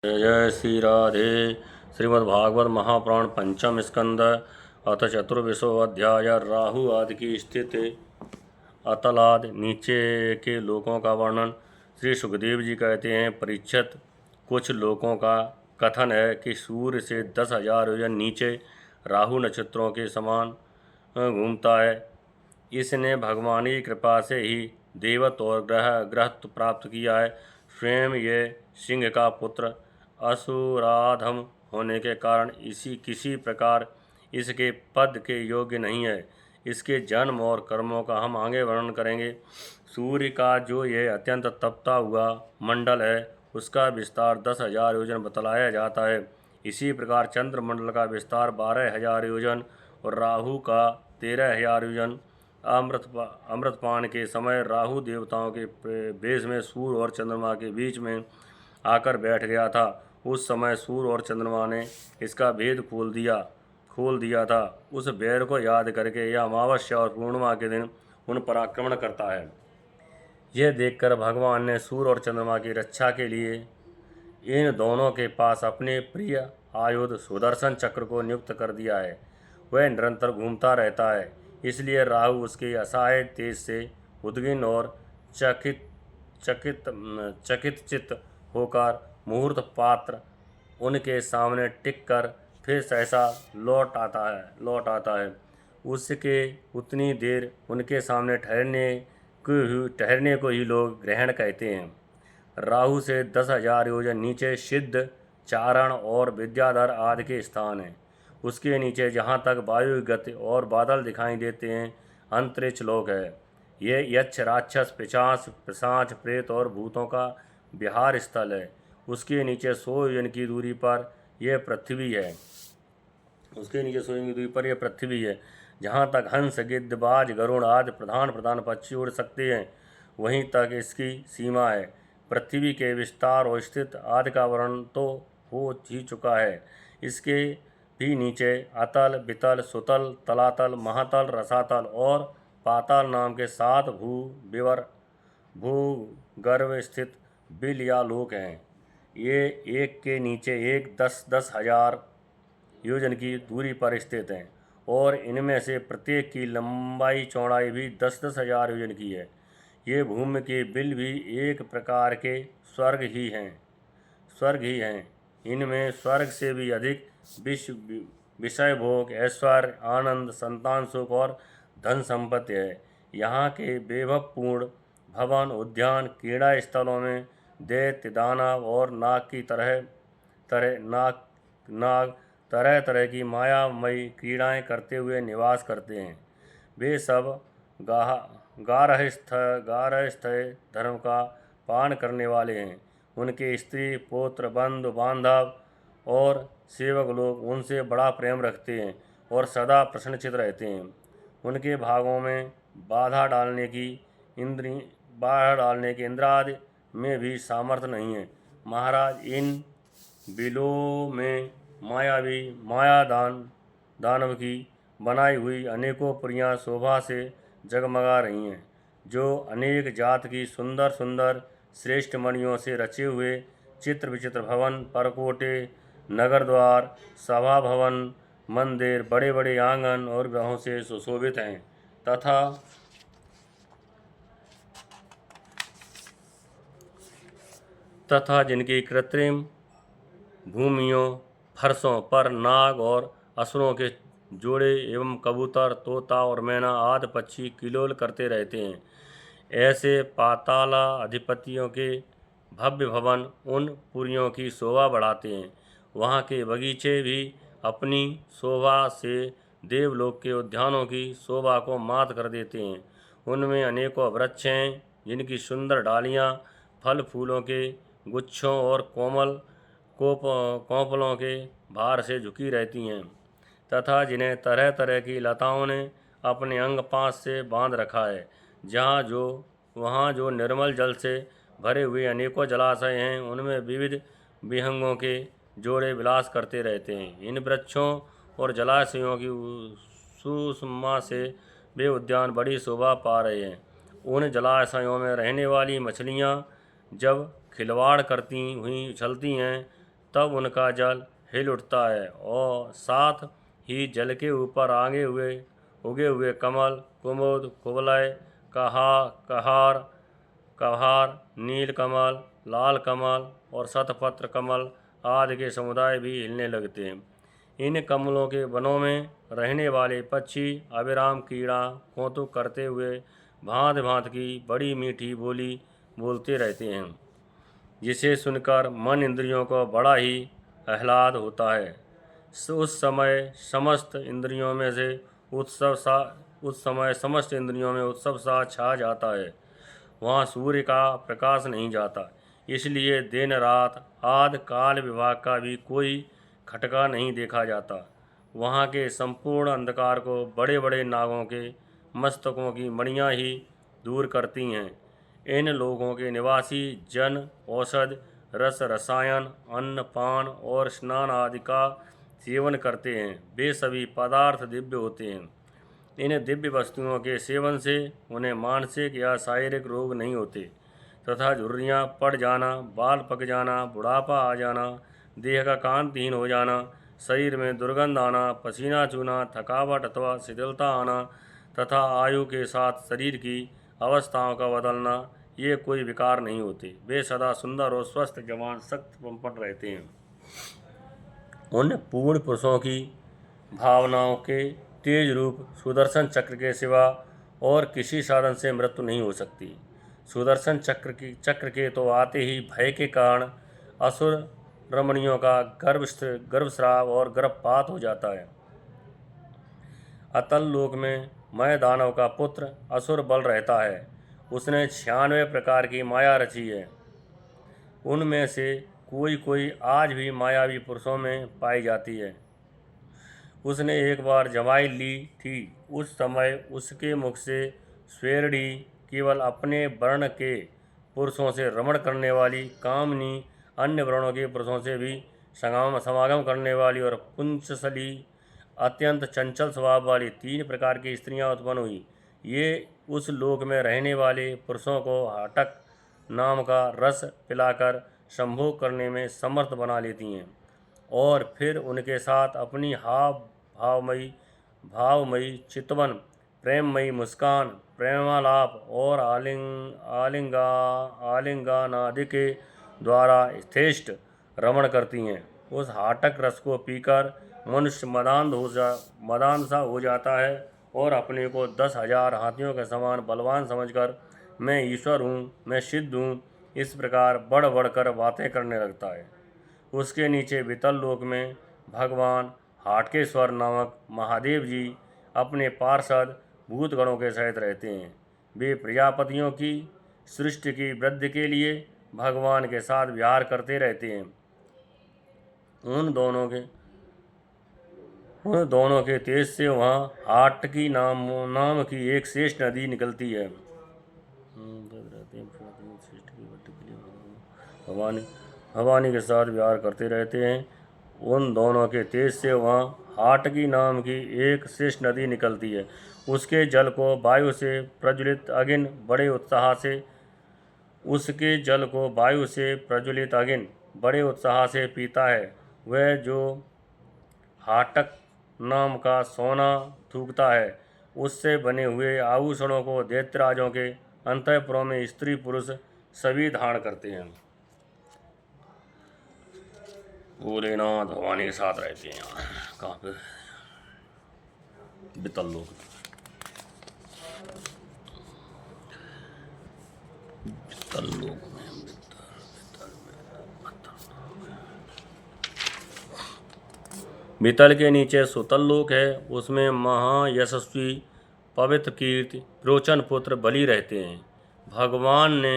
जय जय श्री राधे। श्रीमद्भागवत महापुराण पंचम स्कंद अथ चतुर्विशो अध्याय। राहु आदि की स्थिति। अतलाद नीचे के लोकों का वर्णन। श्री सुखदेव जी कहते हैं, परीक्षित, कुछ लोगों का कथन है कि सूर्य से 10,000 योजन नीचे राहु नक्षत्रों के समान घूमता है। इसने भगवान की कृपा से ही देवत्व और ग्रहत्व प्राप्त किया है। स्वयं ये सिंह का पुत्र असुराधम होने के कारण किसी प्रकार इसके पद के योग्य नहीं है। इसके जन्म और कर्मों का हम आगे वर्णन करेंगे। सूर्य का जो यह अत्यंत तपता हुआ मंडल है, उसका विस्तार 10,000 योजन बतलाया जाता है। इसी प्रकार चंद्रमंडल का विस्तार 12,000 योजन और राहु का 13,000 योजन। अमृतपान के समय राहु देवताओं के वेश में सूर्य और चंद्रमा के बीच में आकर बैठ गया था। उस समय सूर्य और चंद्रमा ने इसका भेद खोल दिया था। उस बैर को याद करके यह अमावस्या और पूर्णिमा के दिन उन पर आक्रमण करता है। यह देखकर भगवान ने सूर्य और चंद्रमा की रक्षा के लिए इन दोनों के पास अपने प्रिय आयुध सुदर्शन चक्र को नियुक्त कर दिया है। वह निरंतर घूमता रहता है, इसलिए राहु उसके असहाय तेज से उद्विग्न और चकित चित्त होकर मुहूर्त पात्र उनके सामने टिक कर फिर सहसा लौट आता है। उसके उतनी देर उनके सामने ठहरने को ही लोग ग्रहण कहते हैं। राहु से 10,000 योजन नीचे सिद्ध, चारण और विद्याधर आदि के स्थान हैं। उसके नीचे जहाँ तक वायु गति और बादल दिखाई देते हैं, अंतरिक्ष लोक है। ये यक्ष, राक्षस, पिशाच, प्रेत और भूतों का विहार स्थल है। उसके नीचे 100 योजन की दूरी पर यह पृथ्वी है। जहाँ तक हंस, गिद्ध, बाज, गरुड़ आदि प्रधान पक्षी उड़ सकते हैं, वहीं तक इसकी सीमा है। पृथ्वी के विस्तार और स्थिति आदि का वर्णन तो हो ही चुका है। इसके भी नीचे अतल, वितल, सुतल, तलातल, महातल, रसातल और पाताल नाम के 7 भूगर्भ स्थित बिल या लोक हैं। ये एक के नीचे एक 10,000 योजन की दूरी पर स्थित हैं और इनमें से प्रत्येक की लंबाई चौड़ाई भी 10,000 योजन की है। ये भूमि के बिल भी एक प्रकार के स्वर्ग ही हैं। इनमें स्वर्ग से भी अधिक विषय भोग, ऐश्वर्य, आनंद, संतान सुख और धन संपत्ति है। यहाँ के वैभवपूर्ण भवन, उद्यान, क्रीड़ा स्थलों में दैत्य, दानव और नाग तरह की मायामयी क्रीड़ाएं करते हुए निवास करते हैं। वे सब गारहस्थ धर्म का पालन करने वाले हैं। उनके स्त्री, पुत्र, बंधु बांधव और सेवक लोग उनसे बड़ा प्रेम रखते हैं और सदा प्रसन्नचित रहते हैं। उनके भागों में बाधा डालने की इंद्र आदि में भी सामर्थ्य नहीं है। महाराज, इन बिलों में दानव की बनाई हुई अनेकों पुरियां शोभा से जगमगा रही हैं, जो अनेक जात की सुंदर सुंदर श्रेष्ठ मणियों से रचे हुए चित्र विचित्र भवन, परकोटे, नगर द्वार, सभा भवन, मंदिर, बड़े बड़े आंगन और ग्रहों से सुशोभित हैं तथा जिनकी कृत्रिम भूमियों फर्शों पर नाग और असुरों के जोड़े एवं कबूतर, तोता और मैना आदि पक्षी किलोल करते रहते हैं। ऐसे पाताला अधिपतियों के भव्य भवन उन पुरियों की शोभा बढ़ाते हैं। वहाँ के बगीचे भी अपनी शोभा से देवलोक के उद्यानों की शोभा को मात कर देते हैं। उनमें अनेकों वृक्ष हैं, जिनकी सुंदर डालियाँ फल फूलों के गुच्छों और कोमल कोंपलों के भार से झुकी रहती हैं तथा जिन्हें तरह तरह की लताओं ने अपने अंग पास से बांध रखा है। वहाँ जो निर्मल जल से भरे हुए अनेकों जलाशय हैं, उनमें विविध विहंगों के जोड़े विलास करते रहते हैं। इन वृक्षों और जलाशयों की सुषमा से वे उद्यान बड़ी शोभा पा रहे हैं। उन जलाशयों में रहने वाली मछलियाँ जब खिलवाड़ करती हुई उछलती हैं, तब उनका जल हिल उठता है और साथ ही जल के ऊपर उगे हुए कमल, कुमुद, कुवलय, कहार, नील कमल, लाल कमल और शतपत्र कमल आदि के समुदाय भी हिलने लगते हैं। इन कमलों के वनों में रहने वाले पक्षी अविराम कीड़ा कौतुक करते हुए भांत भांत की बड़ी मीठी बोली बोलते रहते हैं, जिसे सुनकर मन इंद्रियों को बड़ा ही आह्लाद होता है। उस समय समस्त इंद्रियों में उत्सव सा छा जाता है। वहाँ सूर्य का प्रकाश नहीं जाता, इसलिए दिन रात आदि काल विभाग का भी कोई खटका नहीं देखा जाता। वहाँ के संपूर्ण अंधकार को बड़े बड़े नागों के मस्तकों की मणियाँ ही दूर करती हैं। इन लोगों के निवासी जन औषध, रस, रसायन, अन्न, पान और स्नान आदि का सेवन करते हैं। वे सभी पदार्थ दिव्य होते हैं। इन दिव्य वस्तुओं के सेवन से उन्हें मानसिक या शारीरिक रोग नहीं होते तथा झुर्रियाँ पड़ जाना, बाल पक जाना, बुढ़ापा आ जाना, देह का कांतिहीन हो जाना, शरीर में दुर्गंध आना, पसीना चूना, थकावट अथवा शिथिलता आना तथा आयु के साथ शरीर की अवस्थाओं का बदलना, ये कोई विकार नहीं होते। वे सदा सुंदर और स्वस्थ, जवान, शक्त संपन्न रहते हैं। उन पूर्ण पुरुषों की भावनाओं के तेज रूप सुदर्शन चक्र के सिवा और किसी साधन से मृत्यु नहीं हो सकती। सुदर्शन चक्र के तो आते ही भय के कारण असुर रमणियों का गर्भस्राव और गर्भपात हो जाता है। अतल लोक में मय दानव का पुत्र असुर बल रहता है। उसने 96 प्रकार की माया रची है। उनमें से कोई कोई आज भी मायावी पुरुषों में पाई जाती है। उसने एक बार जमाई ली थी। उस समय उसके मुख से स्वेरड़ी केवल अपने वर्ण के पुरुषों से रमण करने वाली, कामनी अन्य वर्णों के पुरुषों से भी समागम करने वाली और पुंचसली अत्यंत चंचल स्वभाव वाली 3 प्रकार की स्त्रियां उत्पन्न हुई। ये उस लोक में रहने वाले पुरुषों को हाटक नाम का रस पिलाकर संभोग करने में समर्थ बना लेती हैं और फिर उनके साथ अपनी भावमयी चितवन, प्रेममयी मुस्कान, प्रेमालाप और आलिंगानादि के द्वारा यथेष्ट रमण करती हैं। उस हाटक रस को पीकर मनुष्य मदान सा हो जाता है और अपने को 10,000 हाथियों के समान बलवान समझकर मैं ईश्वर हूँ, मैं सिद्ध हूँ, इस प्रकार बढ़ बढ़कर बातें करने लगता है। उसके नीचे वितल लोक में भगवान हाटकेश्वर नामक महादेव जी अपने पार्षद भूतगणों के सहित रहते हैं। वे प्रजापतियों की सृष्टि की वृद्धि के लिए भगवान के साथ विहार करते रहते हैं। उन दोनों के तेज से वहाँ हाटकी नाम की एक शेष नदी निकलती है। भवानी के साथ विहार करते रहते हैं। उन दोनों के तेज से वहाँ हाटकी नाम की एक शेष नदी निकलती है। उसके जल को वायु से प्रज्वलित अग्नि बड़े उत्साह से पीता है। वह जो हाटक नाम का सोना थूकता है, उससे बने हुए आभूषणों को दैत्यराजों के अंतःपुरों में स्त्री पुरुष सभी धारण करते हैं। भोलेनाथ भवानी के साथ रहते हैं। कहाँ पे? वितल लोक। वितल के नीचे सुतल लोक है। उसमें महायशस्वी पवित्र कीर्ति रोचन पुत्र बलि रहते हैं। भगवान ने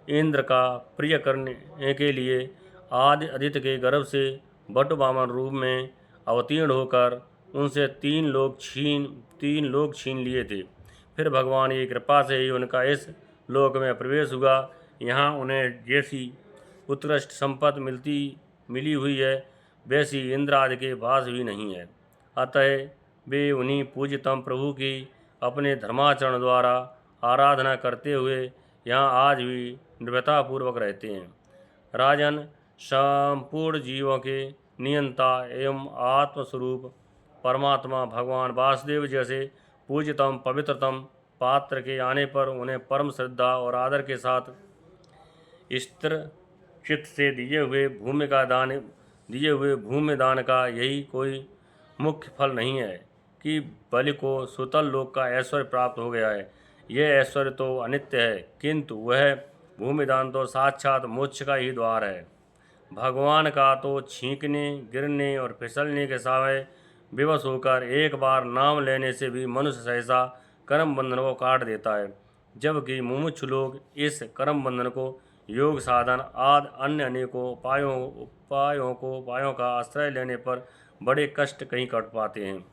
इंद्र का प्रिय करने के लिए आदि आदित्य के गर्भ से बटुवामन रूप में अवतीर्ण होकर उनसे 3 लोक छीन लिए थे। फिर भगवान की कृपा से ही उनका इस लोक में प्रवेश हुआ। यहाँ उन्हें जैसी उत्कृष्ट संपत्ति मिली हुई है, वैसी इंद्र आदि के पास भी नहीं है। अतः वे उन्हीं पूज्यतम प्रभु की अपने धर्माचरण द्वारा आराधना करते हुए यहाँ आज भी निर्भयतापूर्वक रहते हैं। राजन, संपूर्ण जीवों के नियंता एवं आत्मस्वरूप परमात्मा भगवान वासुदेव जैसे पूज्यतम पवित्रतम पात्र के आने पर उन्हें परम श्रद्धा और आदर के साथ स्थिर चित्त से दिए हुए भूमि दान का यही कोई मुख्य फल नहीं है कि बलि को सुतल लोक का ऐश्वर्य प्राप्त हो गया है। यह ऐश्वर्य तो अनित्य है, किंतु वह भूमिदान तो साक्षात मोक्ष का ही द्वार है। भगवान का तो छींकने, गिरने और फिसलने के सावे विवश होकर एक बार नाम लेने से भी मनुष्य सहसा कर्म बंधन को काट देता है, जबकि मुमुक्षु लोग इस कर्म बंधन को योग साधन आदि अन्य अनेकों उपायों का आश्रय लेने पर बड़े कष्ट कहीं काट पाते हैं।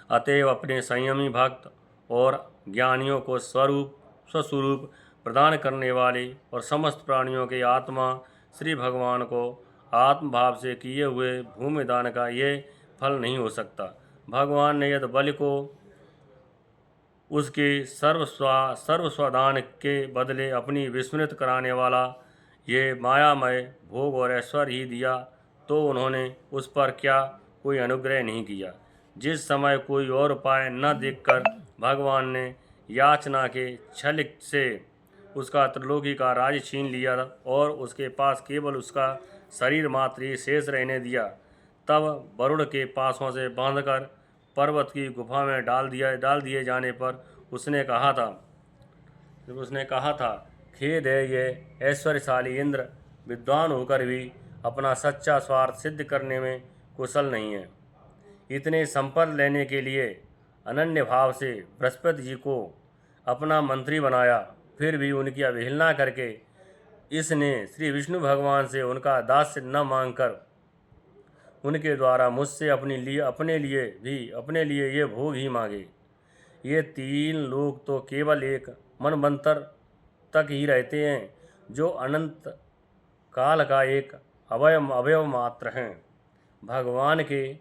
अतएव अपने संयमी भक्त और ज्ञानियों को स्वस्वरूप प्रदान करने वाले और समस्त प्राणियों के आत्मा श्री भगवान को आत्मभाव से किए हुए भूमिदान का ये फल नहीं हो सकता। भगवान ने यदि बलि को उसके सर्वस्वदान के बदले अपनी विस्मृत कराने वाला ये मायामय भोग और ऐश्वर्य ही दिया, तो उन्होंने उस पर क्या कोई अनुग्रह नहीं किया। जिस समय कोई और उपाय न देखकर भगवान ने याचना के छल से उसका त्रिलोकी का राज छीन लिया और उसके पास केवल उसका शरीर मात्र ही शेष रहने दिया, तब वरुण के पासों से बांधकर पर्वत की गुफा में डाल दिए जाने पर उसने कहा था, खेद है, ये ऐश्वर्यशाली इंद्र विद्वान होकर भी अपना सच्चा स्वार्थ सिद्ध करने में कुशल नहीं है। इतने संपद लेने के लिए अनन्य भाव से बृहस्पति जी को अपना मंत्री बनाया, फिर भी उनकी अवहेलना करके इसने श्री विष्णु भगवान से उनका दास्य न मांगकर उनके द्वारा मुझसे अपने लिए ये भोग ही मांगे। ये 3 लोग तो केवल एक मनवंतर तक ही रहते हैं, जो अनंत काल का एक अवयव मात्र हैं। भगवान के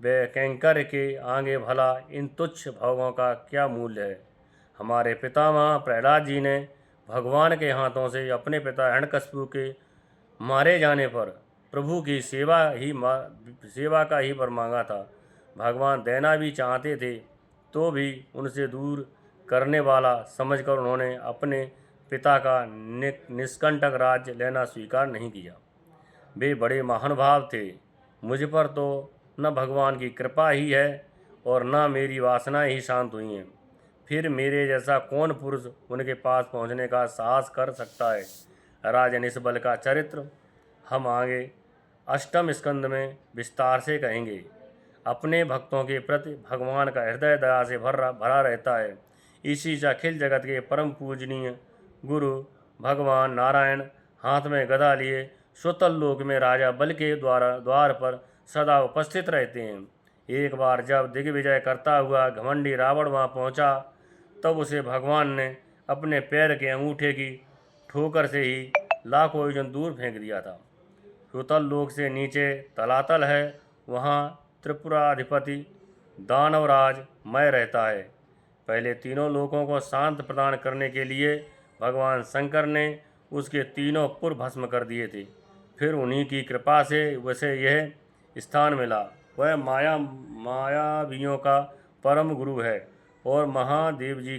कैंकर के आगे भला इन तुच्छ भोगों का क्या मूल्य है। हमारे पितामह प्रहलाद जी ने भगवान के हाथों से अपने पिता हिरण्यकशिपु के मारे जाने पर प्रभु की सेवा का ही वर मांगा था। भगवान देना भी चाहते थे, तो भी उनसे दूर करने वाला समझकर उन्होंने अपने पिता का निष्कंटक राज्य लेना स्वीकार नहीं किया। वे बड़े महानुभाव थे। मुझ पर तो न भगवान की कृपा ही है और न मेरी वासनाएं ही शांत हुई हैं। फिर मेरे जैसा कौन पुरुष उनके पास पहुंचने का साहस कर सकता है। राजन, इस बल का चरित्र हम आगे 8वें स्कंद में विस्तार से कहेंगे। अपने भक्तों के प्रति भगवान का हृदय दया से भरा रहता है। इसी से अखिल जगत के परम पूजनीय गुरु भगवान नारायण हाथ में गदा लिए सुतल लोक में राजा बलि के द्वार पर सदा उपस्थित रहते हैं। एक बार जब दिग्विजय करता हुआ घमंडी रावण वहाँ पहुँचा, तब उसे भगवान ने अपने पैर के अंगूठे की ठोकर से ही लाखों योजन दूर फेंक दिया था। सुतल लोक से नीचे तलातल है, वहाँ त्रिपुराधिपति दानवराज मय रहता है। पहले तीनों लोकों को शांत प्रदान करने के लिए भगवान शंकर ने उसके 3 पुर भस्म कर दिए थे। फिर उन्हीं की कृपा से वैसे यह स्थान मिला। वह मायावियों का परम गुरु है और महादेव जी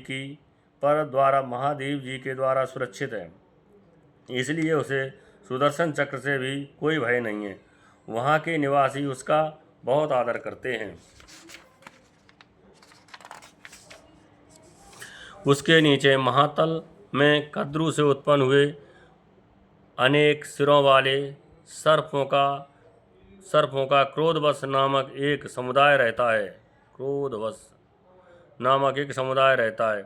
के द्वारा सुरक्षित है, इसलिए उसे सुदर्शन चक्र से भी कोई भय नहीं है। वहाँ के निवासी उसका बहुत आदर करते हैं। उसके नीचे महातल में कद्रु से उत्पन्न हुए अनेक सिरों वाले सर्पों का क्रोधवश नामक एक समुदाय रहता है।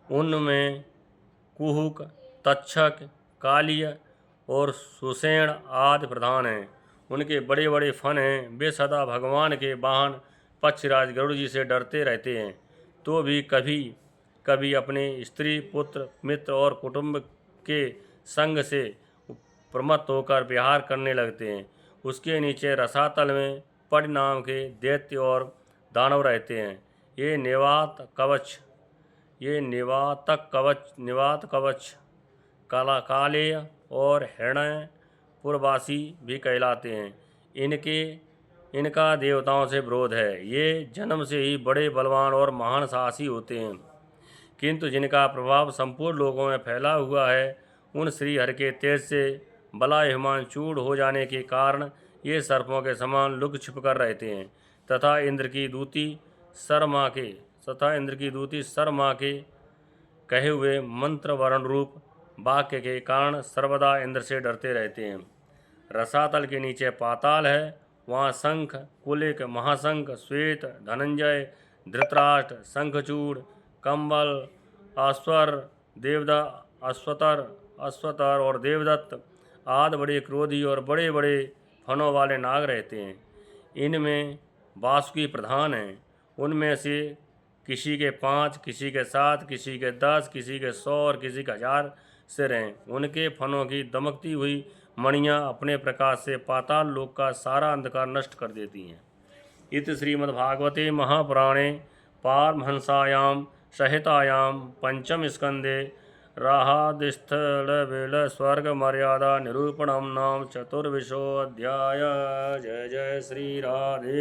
उनमें कुहुक, तक्षक, कालिय और सुषेण आदि प्रधान हैं। उनके बड़े बड़े फन हैं। वे सदा भगवान के वाहन पक्षीराज गरुड़ जी से डरते रहते हैं, तो भी कभी कभी अपने स्त्री, पुत्र, मित्र और कुटुंब के संग से प्रमत्त होकर विहार करने लगते हैं। उसके नीचे रसातल में पड नाम के दैत्य और दानव रहते हैं। ये निवातक कवच काले और हिरण्य पुरवासी भी कहलाते हैं। इनका देवताओं से विरोध है। ये जन्म से ही बड़े बलवान और महान साहसी होते हैं, किंतु जिनका प्रभाव संपूर्ण लोकों में फैला हुआ है, उन श्री हरि के तेज से बलायमान चूड़ हो जाने के कारण ये सर्पों के समान लुक छिप कर रहते हैं तथा इंद्र की दूती शर्मा के कहे हुए मंत्र वर्ण रूप वाक्य के कारण सर्वदा इंद्र से डरते रहते हैं। रसातल के नीचे पाताल है, वहाँ शंख, कुलिक, महाशंख, श्वेत, धनंजय, धृतराष्ट्र, शंखचूड़, कंबल, अश्वतर और देवदत्त आदि बड़े क्रोधी और बड़े बड़े फनों वाले नाग रहते हैं। इनमें वासुकी प्रधान हैं। उनमें से किसी के 5, किसी के 7, किसी के 10, किसी के 100 और किसी के 1000 सिर हैं। उनके फनों की दमकती हुई मणियाँ अपने प्रकाश से पाताल लोक का सारा अंधकार नष्ट कर देती हैं। इति श्रीमद्भागवते महापुराणे पारमहंसायां संहितायां पंचम स्कंदे राहादिस्थल स्वर्ग मर्यादा निरूपणम नाम 4 अध्याय। जय जय श्री राधे।